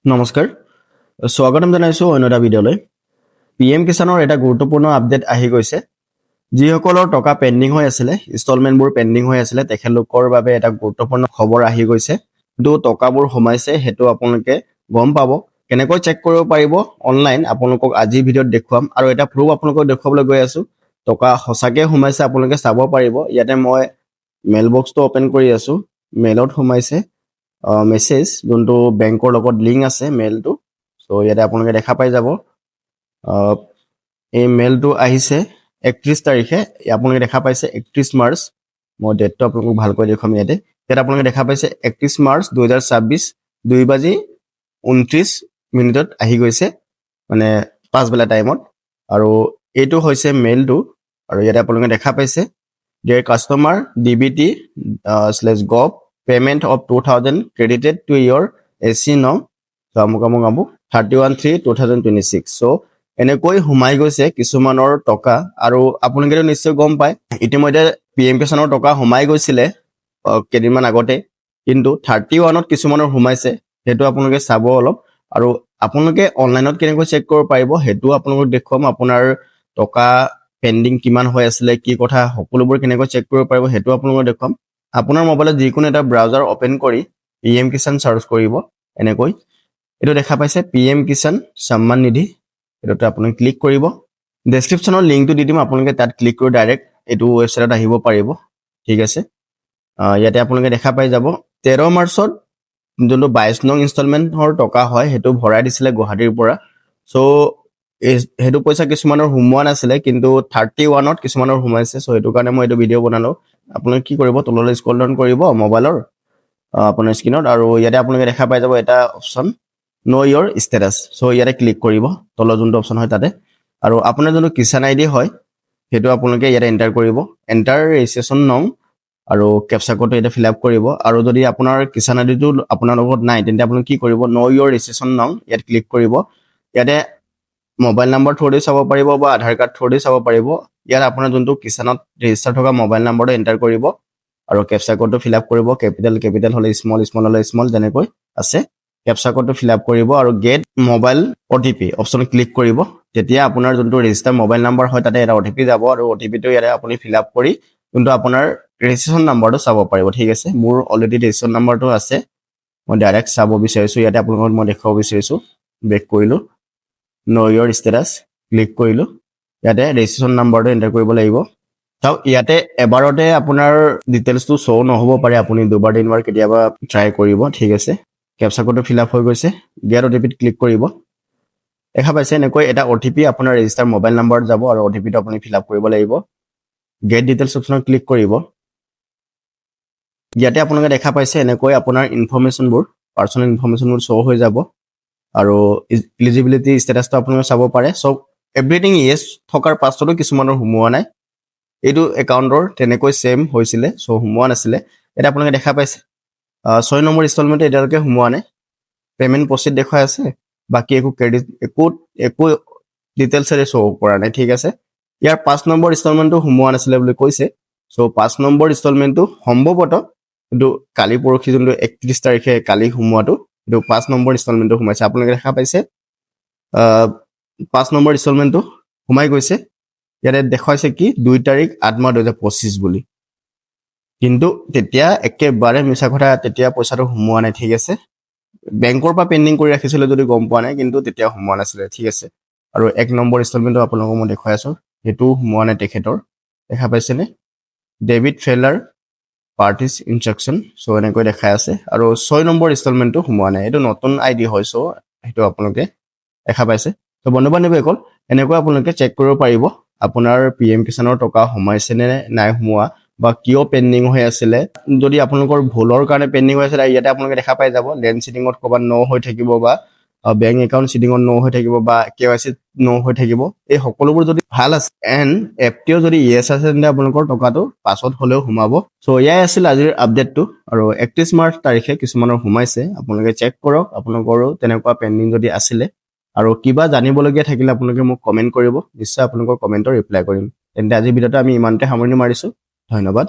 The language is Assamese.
নমস্কাৰ স্বাগতম জনাইছো অন্য এটা ভিডিঅ'লৈ পিএম কিষাণৰ এটা গুৰুত্বপূৰ্ণ আপডেট আহি গৈছে যিসকলৰ টকা পেন্ডিং হৈ আছিলে ইনষ্টলমেন্টবোৰ পেন্ডিং হৈ আছিলে তেখেতলোকৰ বাবে এটা গুৰুত্বপূৰ্ণ খবৰ আহি গৈছে কিন্তু টকাবোৰ সোমাইছে হেতু আপোনালোকে গম পাব কেনেকৈ চেক কৰিব পাৰিব অনলাইন আপোনালোকক আজি ভিডিঅ'ত দেখুৱাম আৰু এটা প্ৰুফ আপোনালোকক দেখুৱাবলৈ গৈ আছো টকা সঁচাকৈ সোমাইছে আপোনালোকে চাব পাৰিব ইয়াতে মই মেইল বক্সটো ওপেন কৰি আছো মেইলত সোমাইছে মেছেজ যোনটো বেংকৰ লগত লিংক আছে মেইলটো সো ইয়াতে আপোনালোকে দেখা পাই যাব এই মেইলটো আহিছে 31 তাৰিখে আপোনালোকে দেখা পাইছে 31 মাৰ্চ মই ডেটটো আপোনালোকক ভালকৈ দেখুৱাম ইয়াতে আপোনালোকে দেখা পাইছে 31 মাৰ্চ 2026 2:29 আহি গৈছে মানে পাঁচবেলা টাইমত আৰু এইটো হৈছে মেইলটো আৰু ইয়াতে আপোনালোকে দেখা পাইছে Dear customer, DBT/gov payment of 2000 credited to your AC now. So আমুক 31/3/2026. So এনেকৈ সোমাই গৈছে কিছুমানৰ টকা আৰু আপোনালোকে নিশ্চয় গম পায় ইতিমধ্যে পিএম কিষাণৰ টকা সোমাই গৈছিলে কেইদিনমান আগতে কিন্তু 31ত কিছুমানৰ সোমাইছে হেতু আপোনালোকে চাব অলপ আৰু আপোনালোকে অনলাইনত কেনেকৈ চেক কৰিব পাৰিব হেতু আপোনালোকক দেখুৱাম আপোনাৰ টকা পেন্ডিং কিমান হৈ আছিলে কি কথা সকলোবোৰ কেনেকৈ চেক কৰিব পাৰিব হেতু আপোনালোকক দেখুৱাম আপোনাৰ মোবাইলত যিকোনো এটা ব্ৰাউজাৰ ওপেন কৰি পিএম কিষাণ সাৰ্চ কৰিব এনেকৈ এটো দেখা পাইছে পিএম কিষাণ সন্মান নিধি এটোতে আপুনি ক্লিক কৰিব ডেসক্ৰিপচনৰ লিংকটো দি দিম আপোনালোকে তাত ক্লিক কৰি ডাইৰেক্ট এটো ৱেবছাইটত আহিব পাৰিব ঠিক আছে ইয়াতে আপোনালোকে দেখা পাই যাব 13 মাৰ্চত যোনটো 22 নং ইনষ্টলমেন্টৰ টকা হয় হেতু ভৰাই দিছিলে গুৱাহাটীৰ পৰা সো হেতু পইচা কিছুমানৰ হুমোৱা নাছিলে কিন্তু 31ত কিছুমানৰ হুমাইছে সো হেতু কাৰণে মই এটো ভিডিও বনালো আপোনালোকে কি কৰিব তললৈ স্ক্ৰল ডাউন কৰিব মোবাইলৰ আপোনাৰ স্ক্ৰিনত আৰু ইয়াতে আপোনালোকে দেখা পাই যাব এটা অপচন নো ইয়োৰ ষ্টেটাস সো ইয়াতে ক্লিক কৰিব তলৰ যোনটো অপচন হয় তাতে আৰু আপোনাৰ যোনটো কিষাণ আইডি হয় হেতু আপোনালোকে ইয়াতে এন্টাৰ কৰিব এন্টাৰ ৰেজিষ্ট্ৰেচন নং আৰু ক্যাপচা কোডটো এটা ফিল আপ কৰিব আৰু যদি আপোনাৰ কিষাণ আইডিটো আপোনাৰ লগত নাই তেন্তে আপুনি কি কৰিব নো ইয়োৰ ৰেজিষ্ট্ৰেচন নং ইয়াত ক্লিক কৰিব ইয়াতে মোবাইল নাম্বাৰ থ্ৰু দি চাব পাৰিব বা আধাৰ কাৰ্ড থ্ৰু দি চাব পাৰিব ইয়াত আপোনাৰ যোনটো কিষাণত ৰেজিষ্টাৰ থকা মোবাইল নাম্বাৰটো এন্টাৰ কৰিব আৰু ক্যাপচা কোডটো ফিল আপ কৰিব ক্যাপিটেল হলে স্মল হলে স্মল যেনেকৈ আছে ক্যাপচা কোডটো ফিল আপ কৰিব আৰু get mobile OTP option click কৰিব তেতিয়া আপোনাৰ যোনটো ৰেজিষ্টাৰ মোবাইল নাম্বাৰ হয় তাতে এটা ওটিপি যাব আৰু ওটিপিটো ইয়াতে আপুনি ফিল আপ কৰি যোনটো আপোনাৰ ৰেজিষ্ট্ৰেচন নাম্বাৰটো চাব পাৰিব ঠিক আছে মোৰ অলৰেডি ৰেজিষ্ট্ৰেচন নাম্বাৰটো আছে মই ডাইৰেক্ট চাব বিচাৰিছো ইয়াতে আপোনালোকক মই দেখাব বিচাৰিছো বেক কৰিলো নো ইয়োৰ ষ্টেটাস ক্লিক কৰিলো ইয়াতে ৰেজিষ্ট্ৰেচন নাম্বাৰটো এন্টাৰ কৰিব লাগিব তাও ইয়াতে এবাৰতে আপোনাৰ ডিটেইলছটো শো নহব পাৰে আপুনি দুবাৰ তিনিবাৰ কেতিয়াবা ট্ৰাই কৰিব ঠিক আছে ক্যাপচা কোডটো ফিল আপ হৈ গৈছে গেট ওটিপিত ক্লিক কৰিব দেখা পাইছে এনেকৈ এটা ওটিপি আপোনাৰ ৰেজিষ্টাৰ মোবাইল নাম্বাৰত যাব আৰু ওটিপিটো আপুনি ফিল আপ কৰিব লাগিব গেট ডিটেইলছ অপচনত ক্লিক কৰিব ইয়াতে আপোনালোকে দেখা পাইছে এনেকৈ আপোনাৰ ইনফৰমেশনবোৰ পাৰ্সোনাল ইনফৰমেশনবোৰ শো হৈ যাব আৰু এলিজিবিলিটি ষ্টেটাসটো আপোনালোকে চাব পাৰে সো এভৰিথিং ইয়েস থকাৰ পাছতো কিছুমানৰ হুমোৱা নাই এইটো একাউন্টৰ তেনেকৈ সেম হৈছিলে সো হুমোৱা নাছিলে এটা আপোনালোকে দেখা পাইছে 6 নম্বৰ ইনষ্টলমেন্ট এতিয়ালৈকে হুমোৱা নাই পেমেন্ট প্ৰসিড দেখাই আছে বাকি একো ক্ৰেডিট একো ডিটেইলছৰে শো কৰা নাই ঠিক আছে ইয়াৰ 5 নম্বৰ ইনষ্টলমেন্টটো হুমোৱা নাছিলে বুলি কৈছে সো 5 নম্বৰ ইনষ্টলমেন্টটো সম্ভৱতঃ কিন্তু কালি পৰখি যোনটো 31 তাৰিখে কালি হুমোৱাটো এটো 5 নম্বৰ ইনষ্টলমেন্টটো হুমাইছে আপোনালোকে দেখা পাইছে 5 নম্বৰ ইনষ্টলমেন্টটো হুমাই গৈছে ইয়াতে দেখাইছে কি 2 তাৰিখ 8 মাহ 2025 বুলি কিন্তু তেতিয়া একেবাৰে মিছা কথা তেতিয়া পইচাটো হুমোৱা নাই ঠিক আছে বেংকৰ পৰা পেন্ডিং কৰি ৰাখিছিল যদি গম পোৱা নাই কিন্তু তেতিয়া হুমোৱা নাছিলে ঠিক আছে আৰু 1 নম্বৰ ইনষ্টলমেন্টটো আপোনালোকক মই দেখাই আছো হেতু হুমোৱা নাই তেখেতৰ দেখা পাইছে নে ডেবিট ফেলাৰ পাৰ্টিস ইনস্ট্ৰাকশন সো এনেকৈ দেখাই আছে আৰু 6 নম্বৰ ইনষ্টলমেন্টটো হুমোৱা নাই এটো নতুন আইডি হয় সো হেতু আপোনালোকে দেখা পাইছে সো বন্ধু-বান্ধৱীসকল এনেকৈ আপোনালোকে চেক কৰিব পাৰিব আপোনাৰ পিএম কিষাণৰ টকা সোমাইছে নে নাই হুমোৱা বা কিয় পেন্ডিং হৈ আছিল যদি আপোনালোকৰ ভুলৰ কাৰণে পেন্ডিং হৈ আছিল ইয়াতে আপোনালোকে দেখা পাই যাব লেন সিটিংত কবা নো হৈ থাকিব বা বেংক একাউন্ট সিটিংত নো হৈ থাকিব বা কেৱাইসি নো হৈ থাকিব এই সকলোবোৰ যদি ভাল আছে এন্ড এপটিও যদি ইয়েস আছে তেন্তে আপোনালোকৰ টকাটো পাছত হলেও হুমাব সো ইয়াই আছিল আজিৰ আপডেটটো আৰু 31 মাৰ্চ তাৰিখে কিছুমানৰ হুমাইছে আপোনালোকে চেক কৰক আপোনালোকৰো তেনেকুৱা পেন্ডিং যদি আছিল আৰু কিবা জানিবলগীয়া থাকিলে আপোনালোকে মোক কমেন্ট কৰিব নিশ্চয় আপোনালোকৰ কমেন্টৰ ৰিপ্লাই কৰিম তেন্তে আজি ভিডিওটো আমি ইমানতে সামৰণি মাৰিছো ধন্যবাদ